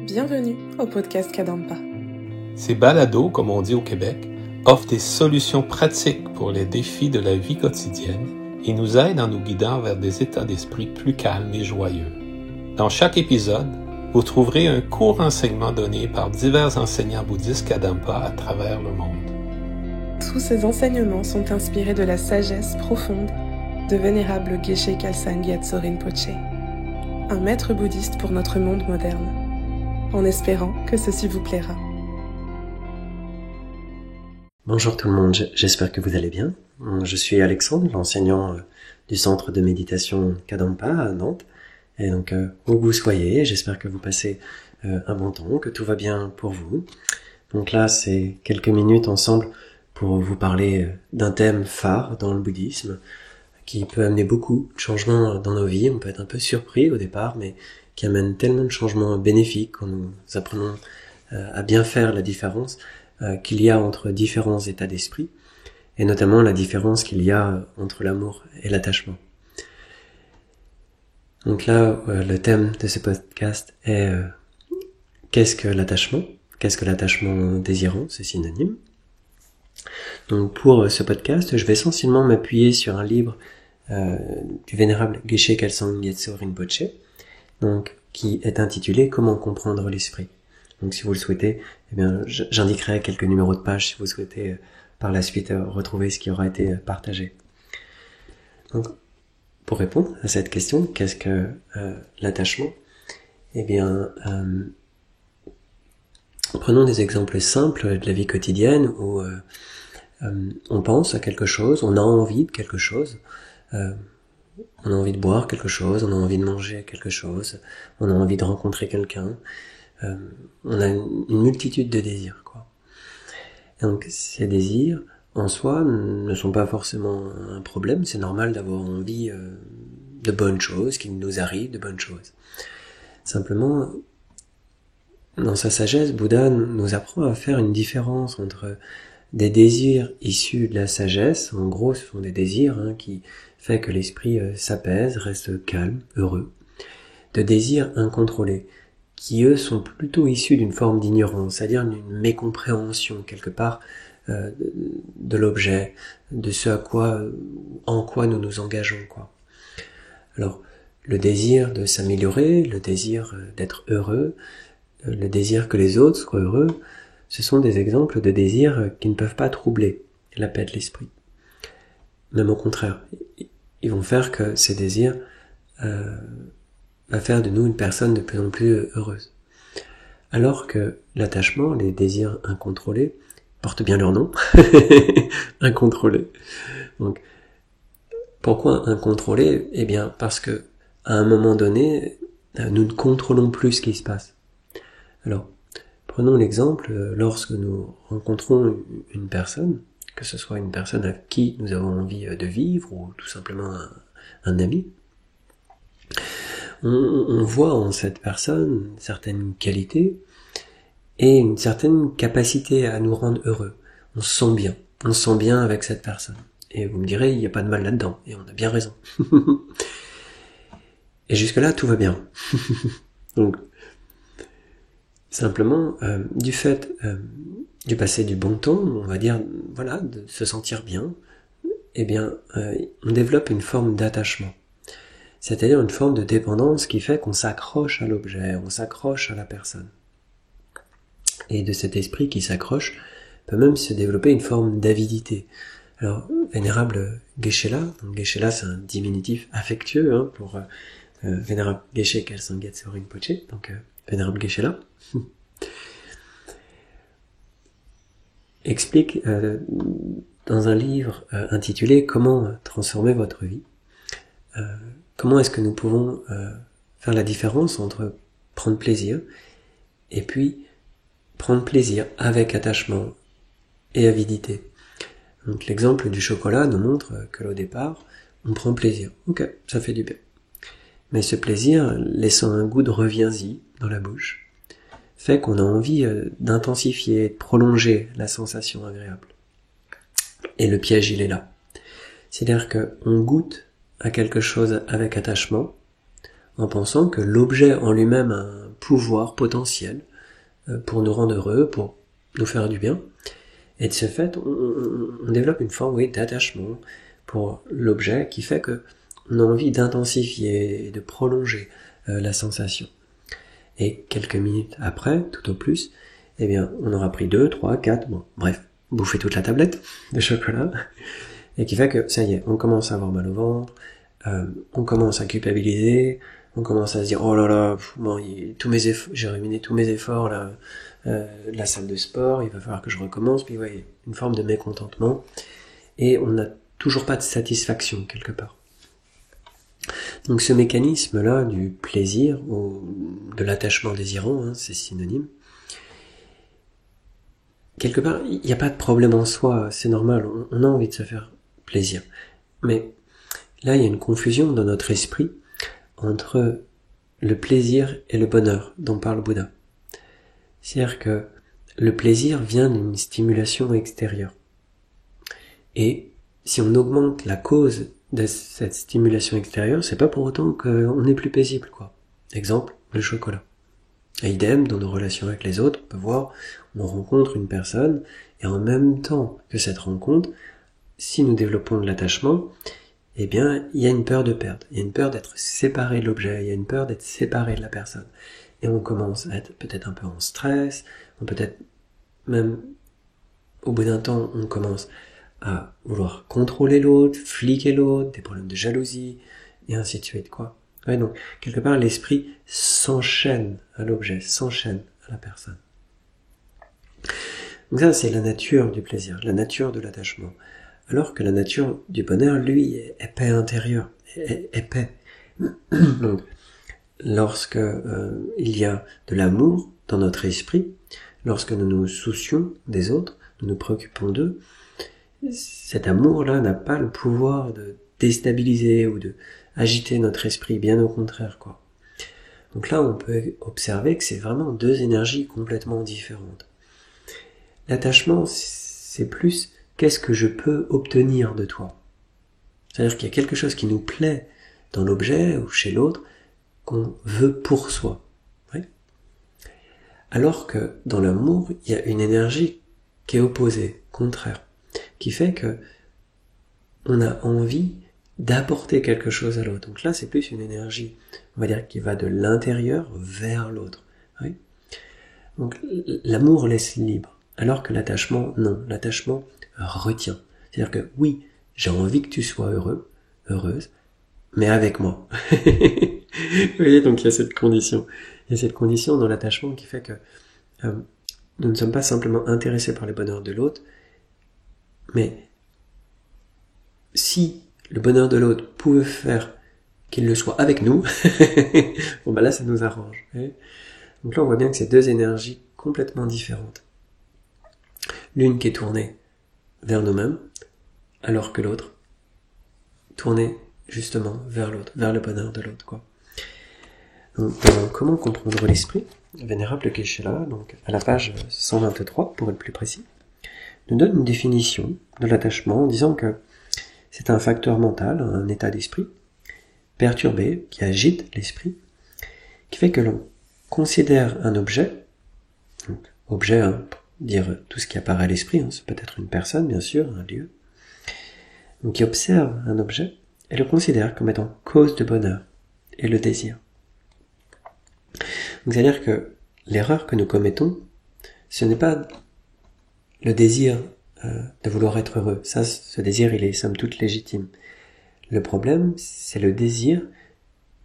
Bienvenue au podcast Kadampa. Ces balados, comme on dit au Québec, offrent des solutions pratiques pour les défis de la vie quotidienne et nous aident en nous guidant vers des états d'esprit plus calmes et joyeux. Dans chaque épisode, vous trouverez un court enseignement donné par divers enseignants bouddhistes Kadampa à travers le monde. Tous ces enseignements sont inspirés de la sagesse profonde de vénérable Geshe Khalsa Gyatso Rinpoche, un maître bouddhiste pour notre monde moderne, en espérant que ceci vous plaira. Bonjour tout le monde, j'espère que vous allez bien. Je suis Alexandre, l'enseignant du centre de méditation Kadampa à Nantes. Et donc, où vous soyez, j'espère que vous passez un bon temps, que tout va bien pour vous. Donc là, c'est quelques minutes ensemble pour vous parler d'un thème phare dans le bouddhisme, qui peut amener beaucoup de changements dans nos vies. On peut être un peu surpris au départ, mais qui amène tellement de changements bénéfiques quand nous apprenons à bien faire la différence qu'il y a entre différents états d'esprit, et notamment la différence qu'il y a entre l'amour et l'attachement. Donc là, le thème de ce podcast est qu'est-ce que l'attachement ? Qu'est-ce que l'attachement désirant ? C'est synonyme. Donc pour ce podcast, je vais essentiellement m'appuyer sur un livre du vénérable Geshe Khalsa Gyatso Rinpoche, donc qui est intitulé Comment comprendre l'esprit. Donc si vous le souhaitez, eh bien j'indiquerai quelques numéros de page si vous souhaitez par la suite retrouver ce qui aura été partagé. Donc pour répondre à cette question, qu'est-ce que l'attachement ? Eh bien, prenons des exemples simples de la vie quotidienne où on pense à quelque chose, on a envie de quelque chose, on a envie de boire quelque chose, on a envie de manger quelque chose, on a envie de rencontrer quelqu'un, on a une multitude de désirs, quoi. Et donc ces désirs, en soi, ne sont pas forcément un problème, c'est normal d'avoir envie de bonnes choses, qu'il nous arrive de bonnes choses. Simplement, dans sa sagesse, Bouddha nous apprend à faire une différence entre des désirs issus de la sagesse, en gros ce sont des désirs qui fait que l'esprit s'apaise, reste calme, heureux, de désirs incontrôlés, qui eux sont plutôt issus d'une forme d'ignorance, c'est-à-dire d'une mécompréhension quelque part de l'objet, de ce en quoi nous nous engageons, quoi. Alors, le désir de s'améliorer, le désir d'être heureux, le désir que les autres soient heureux, ce sont des exemples de désirs qui ne peuvent pas troubler la paix de l'esprit. Même au contraire, ils vont faire que ces désirs va faire de nous une personne de plus en plus heureuse. Alors que l'attachement, les désirs incontrôlés, portent bien leur nom, incontrôlés. Donc, pourquoi incontrôlés ? Eh bien, parce que à un moment donné, nous ne contrôlons plus ce qui se passe. Alors, prenons l'exemple, lorsque nous rencontrons une personne, que ce soit une personne avec qui nous avons envie de vivre, ou tout simplement un ami, on voit en cette personne certaines qualités et une certaine capacité à nous rendre heureux. On se sent bien avec cette personne. Et vous me direz, il n'y a pas de mal là-dedans, et on a bien raison. Et jusque-là, tout va bien. Donc, simplement, du fait du passé du bon temps, on va dire, voilà, de se sentir bien, eh bien, on développe une forme d'attachement. C'est-à-dire une forme de dépendance qui fait qu'on s'accroche à l'objet, on s'accroche à la personne. Et de cet esprit qui s'accroche, peut même se développer une forme d'avidité. Alors, vénérable Geshe-la, donc Geshe-la c'est un diminutif affectueux pour vénérable Geshe Khalsa Gyatso Rinpoche, donc vénérable Geshe-la, explique dans un livre intitulé Comment transformer votre vie, comment est-ce que nous pouvons faire la différence entre prendre plaisir et puis prendre plaisir avec attachement et avidité. Donc l'exemple du chocolat nous montre que au départ, on prend plaisir. Ok, ça fait du bien. Mais ce plaisir, laissant un goût de reviens-y dans la bouche, fait qu'on a envie d'intensifier, de prolonger la sensation agréable. Et le piège, il est là. C'est-à-dire qu'on goûte à quelque chose avec attachement, en pensant que l'objet en lui-même a un pouvoir potentiel pour nous rendre heureux, pour nous faire du bien. Et de ce fait, on développe une forme, oui, d'attachement pour l'objet qui fait que on a envie d'intensifier et de prolonger la sensation. Et quelques minutes après, tout au plus, eh bien, on aura pris 2, 3, 4, bon, bref, bouffer toute la tablette de chocolat, et qui fait que, ça y est, on commence à avoir mal au ventre, on commence à culpabiliser, on commence à se dire, oh là là, bon, j'ai ruiné tous mes efforts, là, la salle de sport, il va falloir que je recommence, puis ouais, une forme de mécontentement, et on n'a toujours pas de satisfaction quelque part. Donc ce mécanisme-là du plaisir, ou de l'attachement désirant, hein, c'est synonyme, quelque part, il n'y a pas de problème en soi, c'est normal, on a envie de se faire plaisir. Mais là, il y a une confusion dans notre esprit entre le plaisir et le bonheur dont parle Bouddha. C'est-à-dire que le plaisir vient d'une stimulation extérieure. Et si on augmente la cause de cette stimulation extérieure, c'est pas pour autant qu'on est plus paisible, quoi. Exemple, le chocolat. Et idem, dans nos relations avec les autres, on peut voir, on rencontre une personne, et en même temps que cette rencontre, si nous développons de l'attachement, eh bien, il y a une peur de perdre, il y a une peur d'être séparé de l'objet, il y a une peur d'être séparé de la personne. Et on commence à être peut-être un peu en stress, peut-être même, au bout d'un temps, on commence à vouloir contrôler l'autre, fliquer l'autre, des problèmes de jalousie, et ainsi de suite, quoi. Ouais, donc, quelque part, l'esprit s'enchaîne à l'objet, s'enchaîne à la personne. Donc ça, c'est la nature du plaisir, la nature de l'attachement. Alors que la nature du bonheur, lui, est paix intérieure, est paix. Donc, lorsque il y a de l'amour dans notre esprit, lorsque nous nous soucions des autres, nous nous préoccupons d'eux, cet amour-là n'a pas le pouvoir de déstabiliser ou de agiter notre esprit, bien au contraire, quoi. Donc là, on peut observer que c'est vraiment deux énergies complètement différentes. L'attachement, c'est plus qu'est-ce que je peux obtenir de toi. C'est-à-dire qu'il y a quelque chose qui nous plaît dans l'objet ou chez l'autre qu'on veut pour soi. Oui. Alors que dans l'amour, il y a une énergie qui est opposée, contraire, qui fait que on a envie d'apporter quelque chose à l'autre. Donc là, c'est plus une énergie, on va dire, qui va de l'intérieur vers l'autre. Oui. Donc l'amour laisse libre, alors que l'attachement, non. L'attachement retient. C'est-à-dire que oui, j'ai envie que tu sois heureux, heureuse, mais avec moi. Vous voyez, donc il y a cette condition. Il y a cette condition dans l'attachement qui fait que nous ne sommes pas simplement intéressés par le bonheur de l'autre, mais si le bonheur de l'autre pouvait faire qu'il le soit avec nous, bon bah là ça nous arrange. Donc là on voit bien que c'est deux énergies complètement différentes. L'une qui est tournée vers nous-mêmes, alors que l'autre tournée justement vers l'autre, vers le bonheur de l'autre, quoi. Donc, comment comprendre l'esprit? Vénérable Geshe-la, donc à la page 123 pour être plus précis, nous donne une définition de l'attachement en disant que c'est un facteur mental, un état d'esprit perturbé qui agite l'esprit, qui fait que l'on considère un objet, donc objet, hein, dire tout ce qui apparaît à l'esprit, hein, c'est peut-être une personne bien sûr, un lieu, donc qui observe un objet et le considère comme étant cause de bonheur et le désir. Donc c'est-à-dire que l'erreur que nous commettons, ce n'est pas le désir de vouloir être heureux. Ça, ce désir, il est somme toute légitime. Le problème, c'est le désir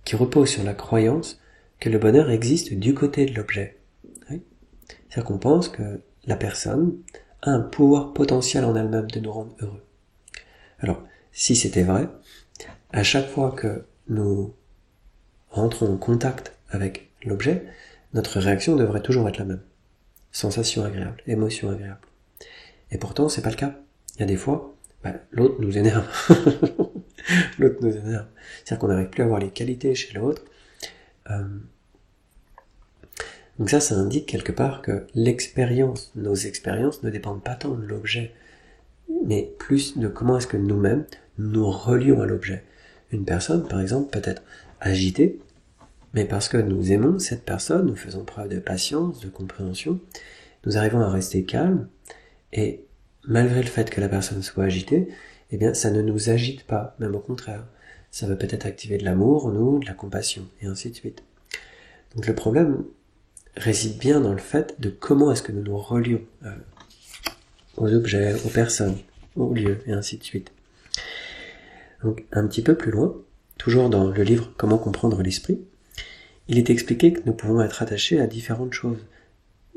qui repose sur la croyance que le bonheur existe du côté de l'objet. Oui. C'est-à-dire qu'on pense que la personne a un pouvoir potentiel en elle-même de nous rendre heureux. Alors, si c'était vrai, à chaque fois que nous rentrons en contact avec l'objet, notre réaction devrait toujours être la même. Sensation agréable, émotion agréable. Et pourtant, c'est pas le cas. Il y a des fois, l'autre nous énerve. L'autre nous énerve. C'est-à-dire qu'on n'arrive plus à voir les qualités chez l'autre. Donc ça indique quelque part que nos expériences ne dépendent pas tant de l'objet, mais plus de comment est-ce que nous-mêmes nous relions à l'objet. Une personne, par exemple, peut être agitée mais parce que nous aimons cette personne, nous faisons preuve de patience, de compréhension, nous arrivons à rester calmes, et malgré le fait que la personne soit agitée, eh bien ça ne nous agite pas, même au contraire. Ça va peut-être activer de l'amour en nous, de la compassion, et ainsi de suite. Donc le problème réside bien dans le fait de comment est-ce que nous nous relions aux objets, aux personnes, aux lieux, et ainsi de suite. Donc un petit peu plus loin, toujours dans le livre « Comment comprendre l'esprit », il est expliqué que nous pouvons être attachés à différentes choses,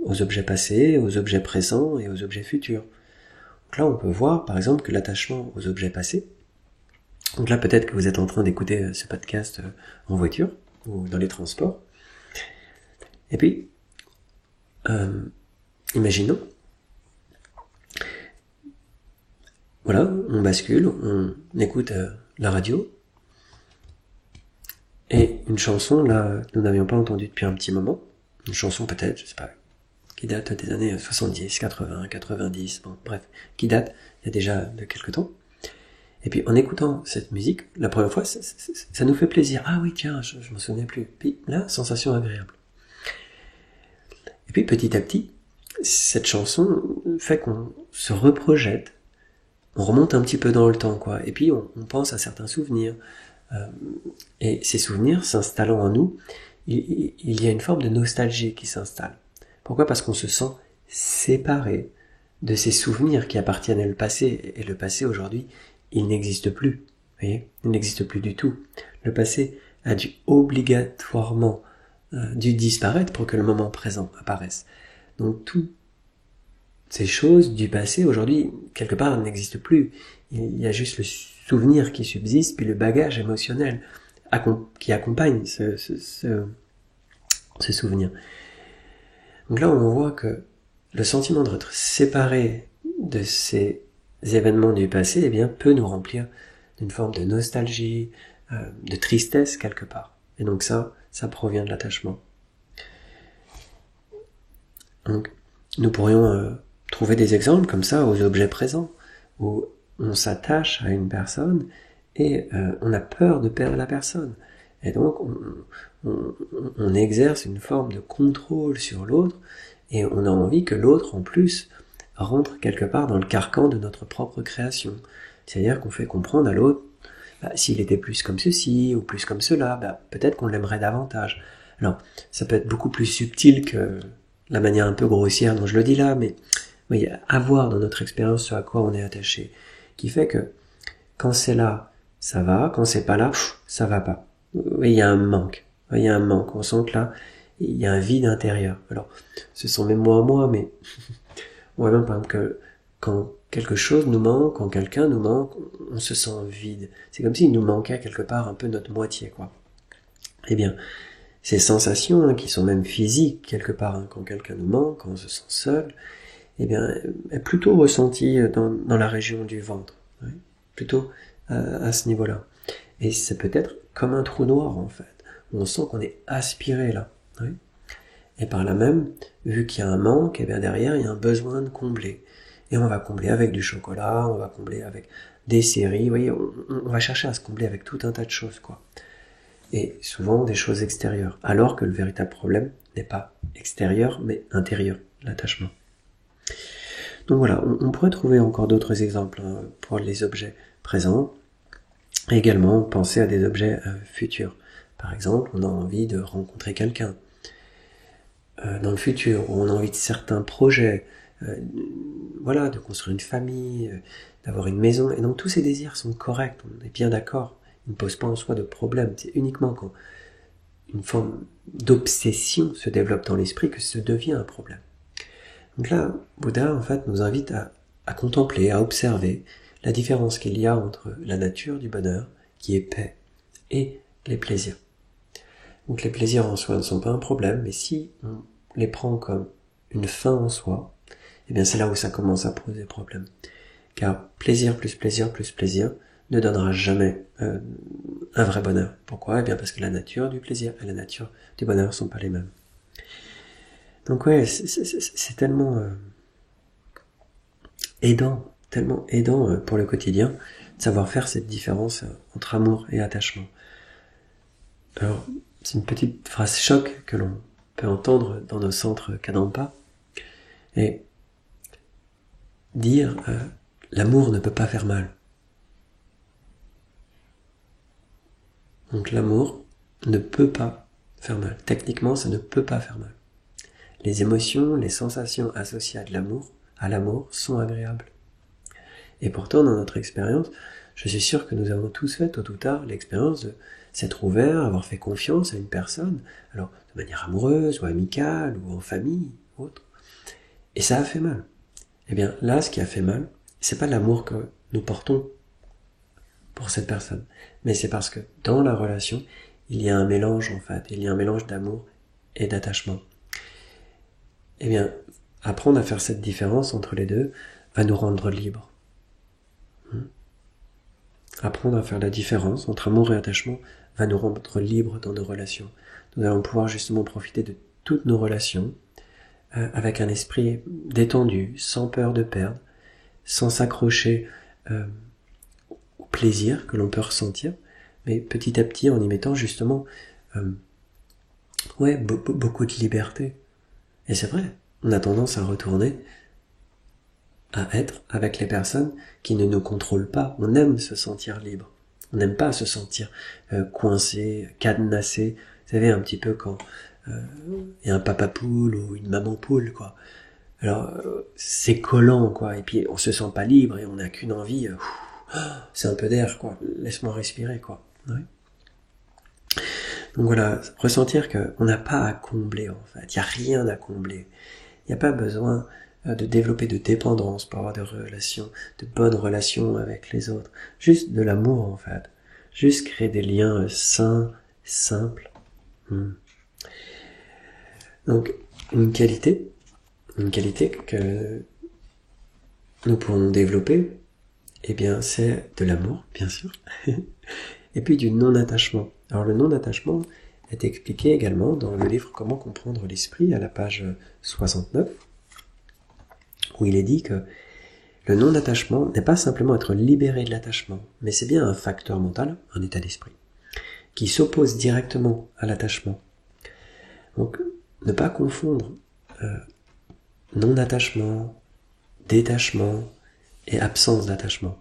aux objets passés, aux objets présents et aux objets futurs. Donc là, on peut voir, par exemple, que l'attachement aux objets passés, donc là, peut-être que vous êtes en train d'écouter ce podcast en voiture ou dans les transports, et puis, imaginons, voilà, on bascule, on écoute la radio, et une chanson, là, nous n'avions pas entendue depuis un petit moment, une chanson peut-être, je sais pas, qui date des années 70, 80, 90, bon, bref, qui date il y a déjà de quelques temps. Et puis en écoutant cette musique, la première fois, ça nous fait plaisir. Ah oui, tiens, je m'en souvenais plus. Puis là, sensation agréable. Et puis petit à petit, cette chanson fait qu'on se reprojette, on remonte un petit peu dans le temps, quoi. Et puis on pense à certains souvenirs. Et ces souvenirs s'installant en nous, il y a une forme de nostalgie qui s'installe. Pourquoi ? Parce qu'on se sent séparé de ces souvenirs qui appartiennent au passé. Et le passé, aujourd'hui, il n'existe plus. Vous voyez ? Il n'existe plus du tout. Le passé a dû obligatoirement dû disparaître pour que le moment présent apparaisse. Donc toutes ces choses du passé, aujourd'hui, quelque part, n'existent plus. Il y a juste le souvenir qui subsiste, puis le bagage émotionnel qui accompagne ce souvenir. Donc là, on voit que le sentiment d'être séparé de ces événements du passé, eh bien, peut nous remplir d'une forme de nostalgie, de tristesse quelque part. Et donc ça provient de l'attachement. Donc, nous pourrions trouver des exemples comme ça aux objets présents, où on s'attache à une personne et on a peur de perdre la personne. Et donc, on exerce une forme de contrôle sur l'autre et on a envie que l'autre, en plus, rentre quelque part dans le carcan de notre propre création. C'est-à-dire qu'on fait comprendre à l'autre, s'il était plus comme ceci ou plus comme cela, peut-être qu'on l'aimerait davantage. Alors, ça peut être beaucoup plus subtil que la manière un peu grossière dont je le dis là, mais oui, avoir dans notre expérience ce à quoi on est attaché, qui fait que quand c'est là, ça va, quand c'est pas là, ça va pas. Il y a un manque, on sent que là, il y a un vide intérieur. Alors, ce sont mes mots à moi, mais on voit même par exemple que quand quelque chose nous manque, quand quelqu'un nous manque, on se sent vide. C'est comme s'il nous manquait quelque part un peu notre moitié, quoi. Eh bien, ces sensations, qui sont même physiques quelque part, quand quelqu'un nous manque, quand on se sent seul, eh bien, est plutôt ressentie dans la région du ventre, oui, plutôt à ce niveau-là. Et c'est peut-être comme un trou noir, en fait. On sent qu'on est aspiré là. Oui. Et par là même, vu qu'il y a un manque, et bien derrière, il y a un besoin de combler. Et on va combler avec du chocolat, on va combler avec des séries, vous voyez, on va chercher à se combler avec tout un tas de choses, quoi. Et souvent des choses extérieures, alors que le véritable problème n'est pas extérieur, mais intérieur, l'attachement. Donc voilà, on pourrait trouver encore d'autres exemples pour les objets présents, et également penser à des objets futurs. Par exemple, on a envie de rencontrer quelqu'un dans le futur, ou on a envie de certains projets, voilà, de construire une famille, d'avoir une maison, et donc tous ces désirs sont corrects, on est bien d'accord, ils ne posent pas en soi de problème, c'est uniquement quand une forme d'obsession se développe dans l'esprit que ça devient un problème. Donc là, Bouddha, en fait, nous invite à contempler, à observer la différence qu'il y a entre la nature du bonheur, qui est paix, et les plaisirs. Donc les plaisirs en soi ne sont pas un problème, mais si on les prend comme une fin en soi, eh bien c'est là où ça commence à poser problème. Car plaisir plus plaisir plus plaisir ne donnera jamais un vrai bonheur. Pourquoi ? Eh bien parce que la nature du plaisir et la nature du bonheur ne sont pas les mêmes. Donc ouais, c'est tellement aidant pour le quotidien de savoir faire cette différence entre amour et attachement. Alors, c'est une petite phrase choc que l'on peut entendre dans nos centres Kadampa, et dire l'amour ne peut pas faire mal. Donc l'amour ne peut pas faire mal. Techniquement, ça ne peut pas faire mal. Les émotions, les sensations associées à l'amour sont agréables. Et pourtant, dans notre expérience, je suis sûr que nous avons tous fait, tôt ou tard, l'expérience de s'être ouvert, avoir fait confiance à une personne, alors de manière amoureuse, ou amicale, ou en famille, ou autre. Et ça a fait mal. Eh bien, là, ce qui a fait mal, c'est pas l'amour que nous portons pour cette personne, mais c'est parce que dans la relation, il y a un mélange, en fait, il y a un mélange d'amour et d'attachement. Eh bien, apprendre à faire cette différence entre les deux va nous rendre libres. Apprendre à faire la différence entre amour et attachement va nous rendre libres dans nos relations. Nous allons pouvoir justement profiter de toutes nos relations avec un esprit détendu, sans peur de perdre, sans s'accrocher au plaisir que l'on peut ressentir, mais petit à petit en y mettant justement beaucoup de liberté. Et c'est vrai, on a tendance à retourner à être avec les personnes qui ne nous contrôlent pas. On aime se sentir libre. On n'aime pas se sentir coincé, cadenassé. Vous savez, un petit peu quand il y a un papa poule ou une maman poule, quoi. Alors, c'est collant, quoi. Et puis, on se sent pas libre et on n'a qu'une envie. C'est un peu d'air, quoi. Laisse-moi respirer, quoi. Oui. Donc voilà, ressentir qu'on n'a pas à combler, en fait. Il n'y a rien à combler. Il n'y a pas besoin de développer de dépendance pour avoir de bonnes relations avec les autres. Juste de l'amour, en fait. Juste créer des liens sains, simples. Donc, une qualité que nous pouvons développer, eh bien, c'est de l'amour, bien sûr, et puis du non-attachement. Alors, le non-attachement est expliqué également dans le livre Comment comprendre l'esprit, à la page 69, où il est dit que le non-attachement n'est pas simplement être libéré de l'attachement, mais c'est bien un facteur mental, un état d'esprit, qui s'oppose directement à l'attachement. Donc, ne pas confondre non-attachement, détachement et absence d'attachement.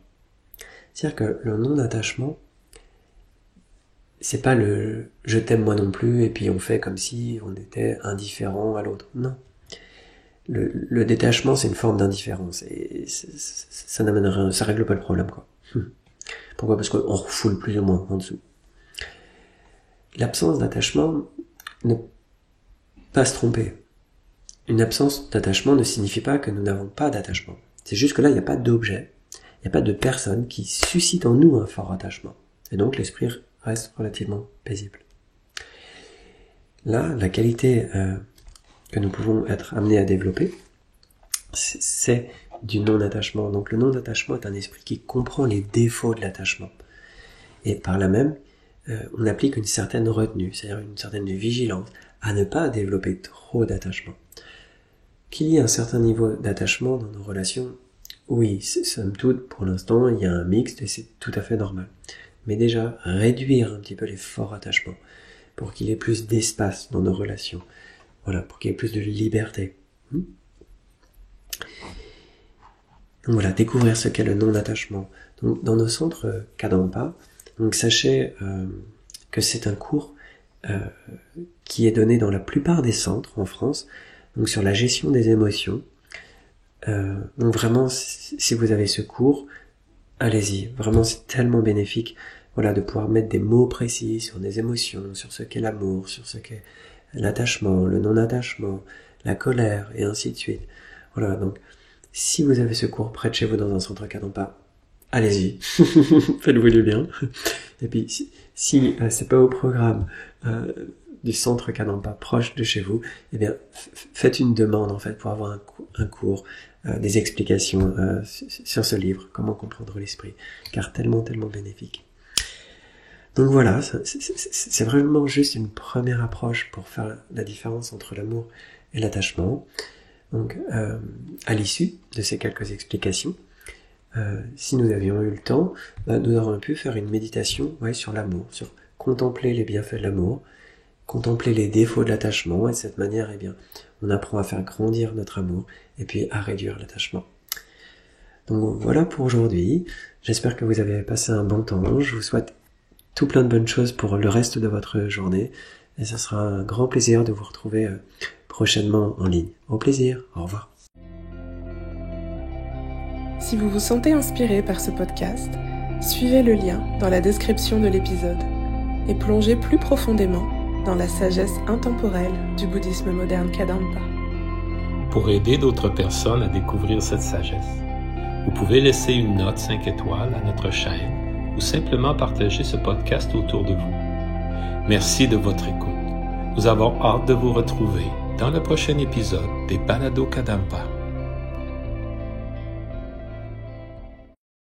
C'est-à-dire que le non-attachement, c'est pas le « je t'aime moi non plus » et puis on fait comme si on était indifférent à l'autre. Non. Le détachement, c'est une forme d'indifférence et ça n'amène rien, ça règle pas le problème, quoi. Pourquoi ? Parce qu'on refoule plus ou moins en dessous. L'absence d'attachement, ne pas se tromper. Une absence d'attachement ne signifie pas que nous n'avons pas d'attachement. C'est juste que là, il n'y a pas d'objet, il n'y a pas de personne qui suscite en nous un fort attachement. Et donc, l'esprit reste relativement paisible. Là, la qualité que nous pouvons être amenés à développer, c'est du non-attachement. Donc, le non-attachement est un esprit qui comprend les défauts de l'attachement. Et par là même, on applique une certaine retenue, c'est-à-dire une certaine vigilance, à ne pas développer trop d'attachement. Qu'il y ait un certain niveau d'attachement dans nos relations, oui, somme toute, pour l'instant, il y a un mixte et c'est tout à fait normal. Mais déjà, réduire un petit peu les forts attachements pour qu'il y ait plus d'espace dans nos relations. Voilà, pour qu'il y ait plus de liberté. Donc voilà, découvrir ce qu'est le non-attachement. Donc, dans nos centres Kadampa, donc sachez que c'est un cours qui est donné dans la plupart des centres en France, donc sur la gestion des émotions. Donc vraiment, si vous avez ce cours, allez-y. Vraiment, c'est tellement bénéfique, voilà, de pouvoir mettre des mots précis sur des émotions, sur ce qu'est l'amour, sur ce qu'est l'attachement, le non-attachement, la colère, et ainsi de suite. Voilà, donc, si vous avez ce cours près de chez vous dans un centre Kadampa, allez-y, faites-vous du bien. Et puis, si c'est pas au programme du centre Kadampa proche de chez vous, eh bien, faites une demande en fait pour avoir un cours, des explications sur ce livre, Comment comprendre l'esprit, car tellement bénéfique. Donc voilà, c'est vraiment juste une première approche pour faire la différence entre l'amour et l'attachement. Donc, à l'issue de ces quelques explications, si nous avions eu le temps, nous aurions pu faire une méditation sur l'amour, sur contempler les bienfaits de l'amour, contempler les défauts de l'attachement, et de cette manière, on apprend à faire grandir notre amour, et puis à réduire l'attachement. Donc voilà pour aujourd'hui. J'espère que vous avez passé un bon temps. Je vous souhaite tout plein de bonnes choses pour le reste de votre journée, et ce sera un grand plaisir de vous retrouver prochainement en ligne. Au plaisir, au revoir. Si vous vous sentez inspiré par ce podcast, suivez le lien dans la description de l'épisode et plongez plus profondément dans la sagesse intemporelle du bouddhisme moderne Kadampa. Pour aider d'autres personnes à découvrir cette sagesse, vous pouvez laisser une note 5 étoiles à notre chaîne ou simplement partager ce podcast autour de vous. Merci de votre écoute. Nous avons hâte de vous retrouver dans le prochain épisode des Balados Kadampa.